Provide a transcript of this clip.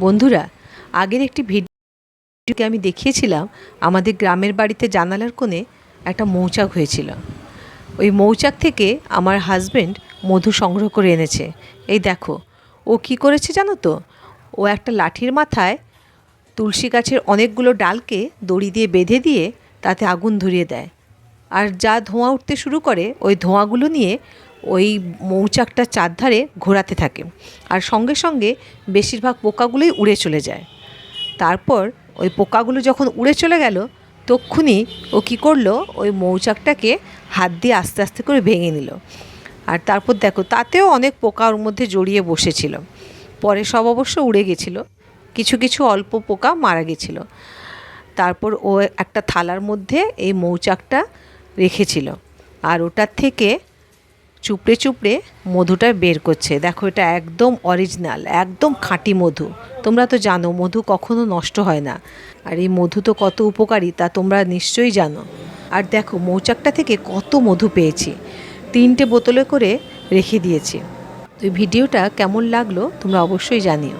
বন্ধুরা, আগের একটি ভিডিওকে আমি দেখিয়েছিলাম আমাদের গ্রামের বাড়িতে জানালার কোণে একটা মৌচাক হয়েছিল। ওই মৌচাক থেকে আমার হাজব্যান্ড মধু সংগ্রহ করে এনেছে। এই দেখো, ও কি করেছে জানো তো? ও একটা লাঠির মাথায় তুলসী গাছের অনেকগুলো ডালকে দড়ি দিয়ে বেঁধে দিয়ে তাতে আগুন ধরিয়ে দেয়, আর যা ধোঁয়া উঠতে শুরু করে ওই ধোঁয়াগুলো নিয়ে ওই মৌচাকটার চারধারে ঘোরাতে থাকে, আর সঙ্গে সঙ্গে বেশিরভাগ পোকাগুলোই উড়ে চলে যায়। তারপর ওই পোকাগুলো যখন উড়ে চলে গেল, তক্ষুনি ও কী করলো, ওই মৌচাকটাকে হাত দিয়ে আস্তে আস্তে করে ভেঙে নিল। আর তারপর দেখো, তাতেও অনেক পোকা ওর মধ্যে জড়িয়ে বসেছিল। পরে সব অবশ্য উড়ে গেছিলো, কিছু কিছু অল্প পোকা মারা গেছিল। তারপর ও একটা থালার মধ্যে এই মৌচাকটা রেখেছিল, আর ওটার থেকে চুপড়ে চুপড়ে মধুটা বের করছে। দেখো, এটা একদম অরিজিনাল, একদম খাঁটি মধু। তোমরা তো জানো মধু কখনো নষ্ট হয় না, আর এই মধু তো কত উপকারী তা তোমরা নিশ্চয়ই জানো। আর দেখো, মৌচাকটা থেকে কত মধু পেয়েছি, 3টে বোতলে করে রেখে দিয়েছি। তো এই ভিডিওটা কেমন লাগলো তোমরা অবশ্যই জানিও।